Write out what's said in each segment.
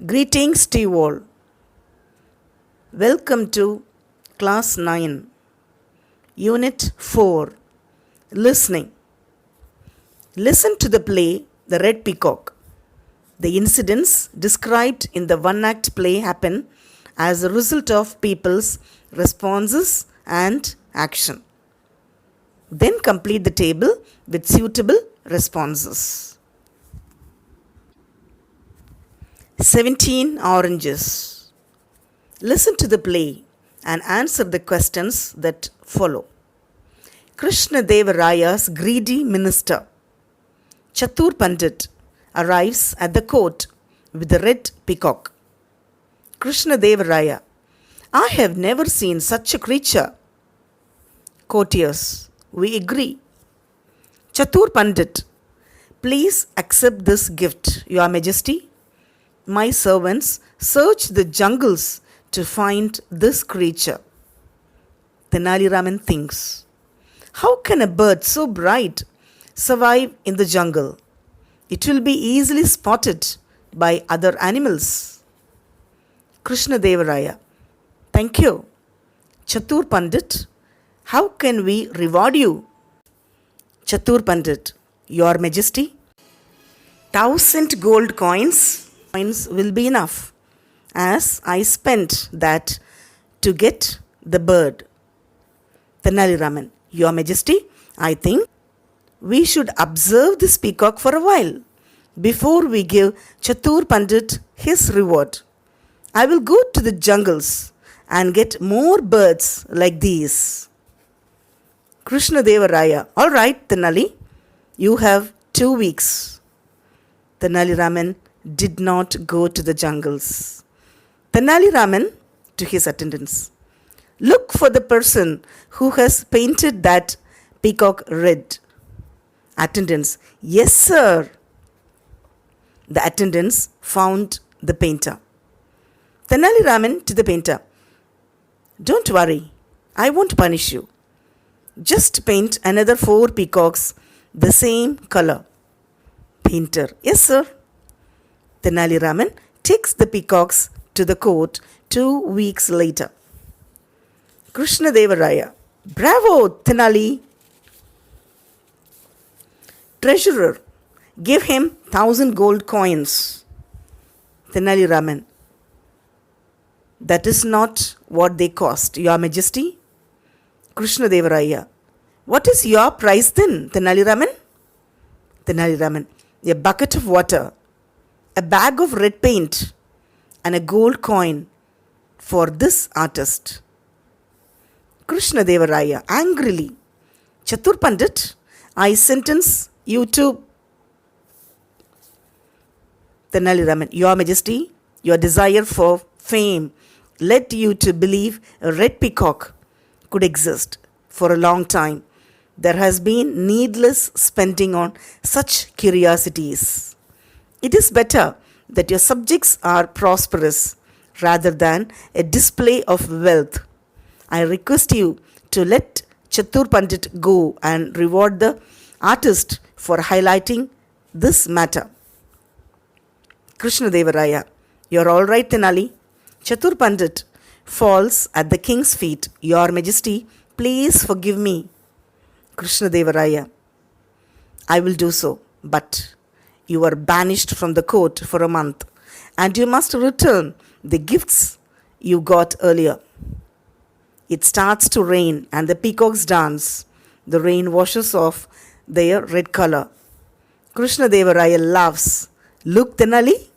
Greetings to you all. Welcome to Class 9, Unit 4, Listening. Listen to the play The Red Peacock. The incidents described in the one-act play happen as a result of people's responses and action. Then complete the table with suitable responses. 17 oranges. Listen to the play and answer the questions that follow. Krishna Deva Raya's greedy minister, Chatur Pandit, arrives at the court with the red peacock. Krishna Deva Raya, I have never seen such a creature. Courtiers, we agree. Chatur Pandit, please accept this gift, Your Majesty. My servants search the jungles to find this creature. Tenali Raman thinks, how can a bird so bright survive in the jungle? It will be easily spotted by other animals. Krishna Deva Raya, thank you. Chatur Pandit, how can we reward you? Chatur Pandit, Your Majesty, 1,000 gold coins will be enough, as I spent that to get the bird. Tenali Raman, Your Majesty, I think we should observe this peacock for a while before we give Chatur Pandit his reward. I will go to the jungles and get more birds like these. Krishna Deva Raya, all right, Tenali, you have 2 weeks. Tenali Raman did not go to the jungles. Tenali Raman to his attendants, look for the person who has painted that peacock red. Attendants, yes sir. The attendants found the painter. Tenali Raman to the painter, don't worry, I won't punish you. Just paint another 4 peacocks the same color. Painter, yes sir. Tenali Raman takes the peacocks to the court 2 weeks later. Krishna Deva Raya, bravo Tenali. Treasurer, give him 1,000 gold coins. Tenali Raman, that is not what they cost, Your Majesty. Krishna Deva Raya, what is your price then, Tenali Raman? Tenali Raman, a bucket of water, a bag of red paint, and a gold coin for this artist. Krishna Deva Raya angrily, Chatur Pandit, I sentence you to. Tenali Raman, Your Majesty, your desire for fame led you to believe a red peacock could exist for a long time. There has been needless spending on such curiosities. It is better that your subjects are prosperous rather than a display of wealth. I request you to let Chatur Pandit go and reward the artist for highlighting this matter. Krishna Deva Raya, you are all right, Tenali. Chatur Pandit falls at the king's feet. Your Majesty, please forgive me. Krishna Deva Raya, I will do so, but you are banished from the court for a month, and you must return the gifts you got earlier. It starts to rain, and the peacocks dance. The rain washes off their red color. Krishna Deva Raya laughs. Look, Tenali.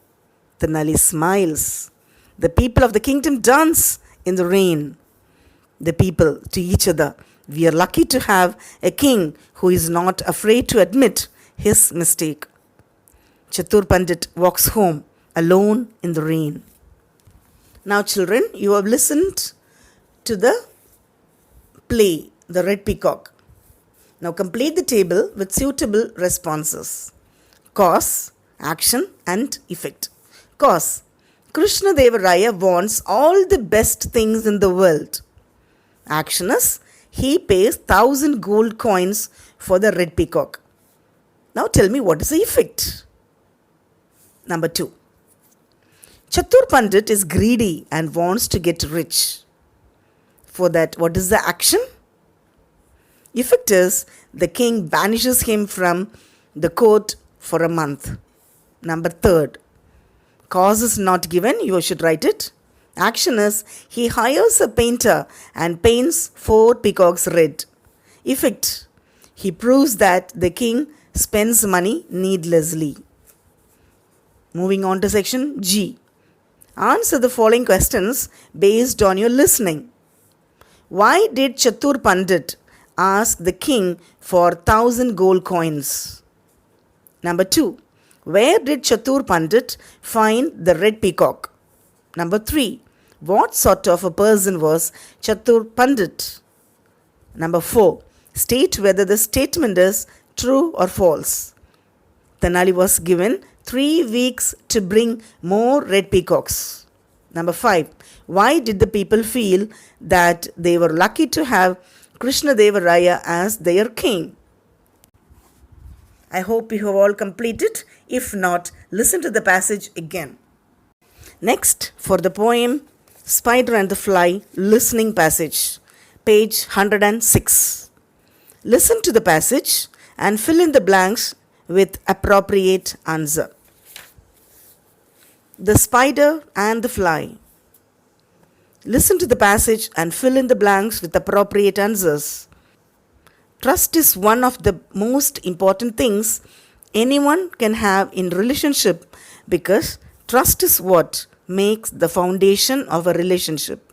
Tenali smiles. The people of the kingdom dance in the rain. The people to each other, we are lucky to have a king who is not afraid to admit his mistake. Chatur Pandit walks home alone in the rain. Now children, you have listened to the play, The Red Peacock. Now complete the table with suitable responses. Cause, action and effect. Cause, Krishna Deva Raya wants all the best things in the world. Action is, he pays 1,000 gold coins for the red peacock. Now tell me, what is the effect? Number 2. Chatur Pandit is greedy and wants to get rich. For that, what is the action? Effect is the king banishes him from the court for a month. Number third, cause is not given, you should write it. Action is he hires a painter and paints 4 peacocks red. Effect, he proves that the king spends money needlessly. Moving on to section G. Answer the following questions based on your listening. Why did Chatur Pandit ask the king for 1,000 gold coins? Number 2. Where did Chatur Pandit find the red peacock? Number 3. What sort of a person was Chatur Pandit? Number 4. State whether the statement is true or false. Tenali was given 3 weeks to bring more red peacocks. Number 5. Why did the people feel that they were lucky to have Krishna Deva Raya as their king? I hope you have all completed. If not, listen to the passage again. Next, for the poem Spider and the Fly, listening passage, page 106. Listen to the passage and fill in the blanks with appropriate answer. The spider and the fly. Listen to the passage and fill in the blanks with appropriate answers. Trust is one of the most important things anyone can have in relationship because trust is what makes the foundation of a relationship.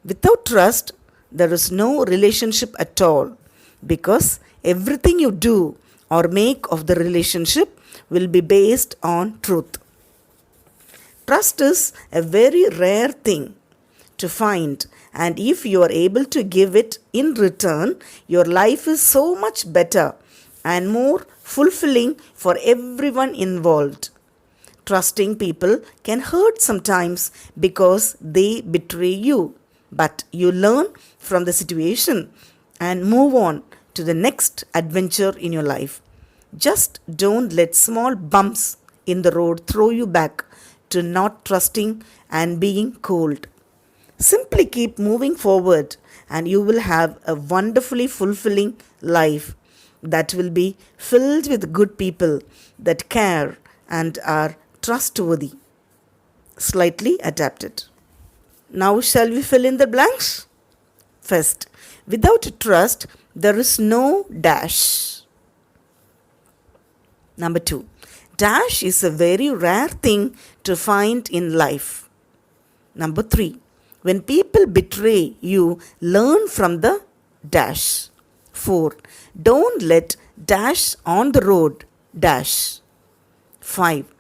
Without trust, there is no relationship at all because everything you do or make of the relationship will be based on truth. Trust is a very rare thing to find, and if you are able to give it in return, your life is so much better and more fulfilling for everyone involved. Trusting people can hurt sometimes because they betray you, but you learn from the situation and move on to the next adventure in your life. Just don't let small bumps in the road throw you back to not trusting and being cold. Simply keep moving forward and you will have a wonderfully fulfilling life that will be filled with good people that care and are trustworthy. Slightly adapted. Now shall we fill in the blanks? First, without trust, there is no dash. Number 2. Dash is a very rare thing to find in life. Number 3. When people betray you, learn from the dash. 4. Don't let dash on the road dash. 5.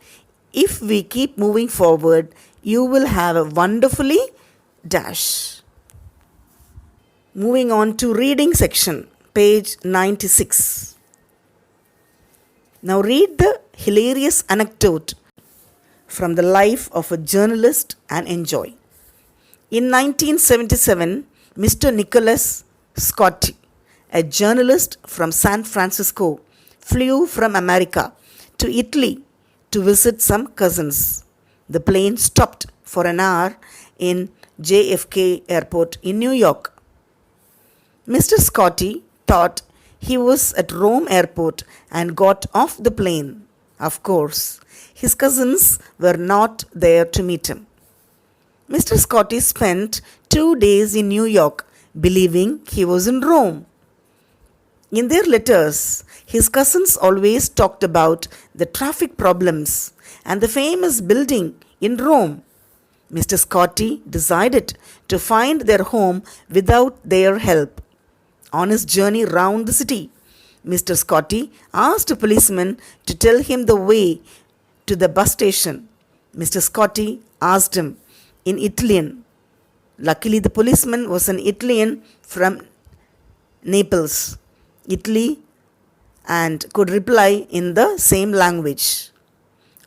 If we keep moving forward, you will have a wonderfully dash. Moving on to reading section, page 96. Now read the hilarious anecdote from the life of a journalist and enjoy. In 1977, Mr. Nicholas Scotty, a journalist from San Francisco, flew from America to Italy to visit some cousins. The plane stopped for an hour in JFK Airport in New York. Mr. Scotty thought he was at Rome Airport and got off the plane. Of course, his cousins were not there to meet him. Mr. Scotty spent 2 days in New York, believing he was in Rome. In their letters, his cousins always talked about the traffic problems and the famous building in Rome. Mr. Scotty decided to find their home without their help. On his journey round the city, Mr. Scotty asked a policeman to tell him the way to the bus station. Mr. Scotty asked him in Italian. Luckily, the policeman was an Italian from Naples, Italy, and could reply in the same language.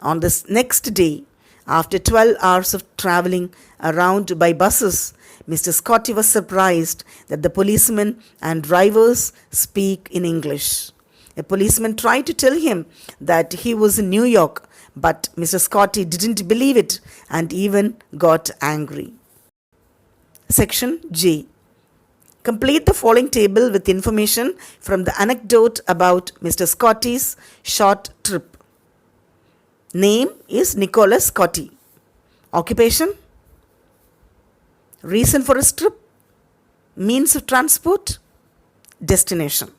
On the next day, after 12 hours of traveling around by buses, Mr. Scotty was surprised that the policemen and drivers speak in English. A policeman tried to tell him that he was in New York, But Mr. Scotty didn't believe it and even got angry. Section J. Complete the following table with information from the anecdote about Mr. Scotty's short trip. Name is Nicholas Scotty. Occupation? Reason for his trip? Means of transport? Destination.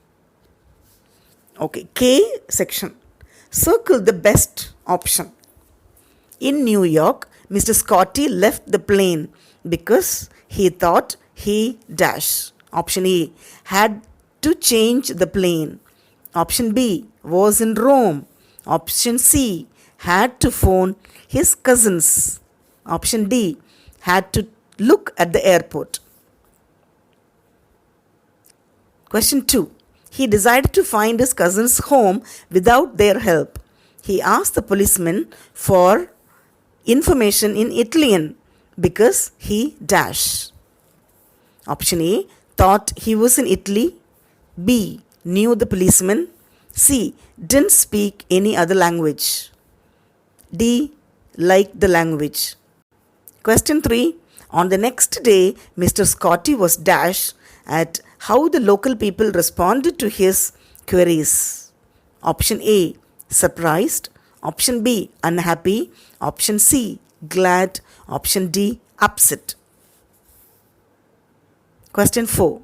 Okay, K section. Circle the best option. In New York, Mr. Scotty left the plane because he thought he dash. Option A, had to change the plane. Option B, was in Rome. Option C, had to phone his cousins. Option D, had to look at the airport. Question 2. He decided to find his cousin's home without their help. He asked the policeman for information in Italian because he dash. Option A, thought he was in Italy. B, knew the policeman. C, didn't speak any other language. D, liked the language. Question 3. On the next day, Mr. Scotty was dashed at how the local people responded to his queries. Option A, surprised. Option B, unhappy. Option C, glad. Option D, upset. Question 4.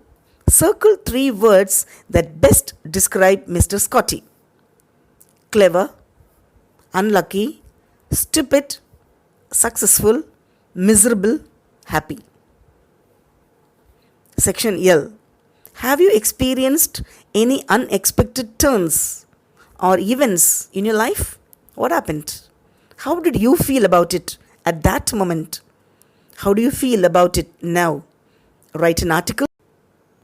Circle 3 words that best describe Mr. Scotty. Clever, unlucky, stupid, successful, miserable, happy. Section L. Have you experienced any unexpected turns or events in your life? What happened? How did you feel about it at that moment? How do you feel about it now? Write an article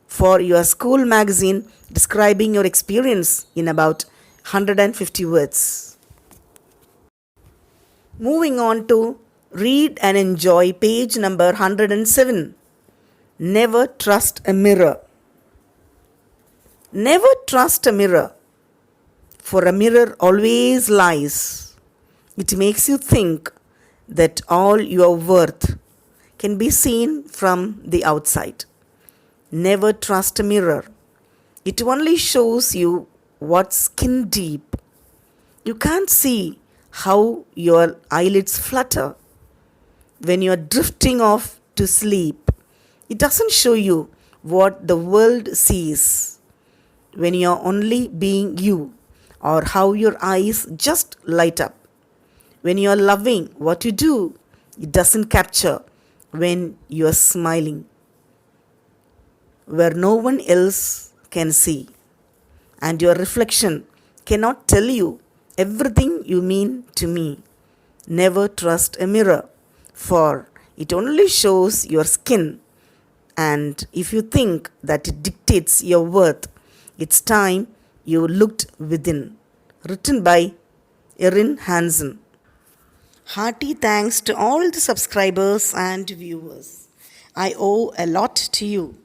for your school magazine describing your experience in about 150 words. Moving on to read and enjoy page number 107. Never trust a mirror. Never trust a mirror, for a mirror always lies. It makes you think that all your worth can be seen from the outside. Never trust a mirror. It only shows you what's skin deep. You can't see how your eyelids flutter when you are drifting off to sleep. It doesn't show you what the world sees when you are only being you, or how your eyes just light up. When you are loving what you do, it doesn't capture when you are smiling, where no one else can see, and your reflection cannot tell you everything you mean to me. Never trust a mirror, for it only shows your skin, and if you think that it dictates your worth, it's time you looked within. Written by Erin Hansen. Hearty thanks to all the subscribers and viewers. I owe a lot to you.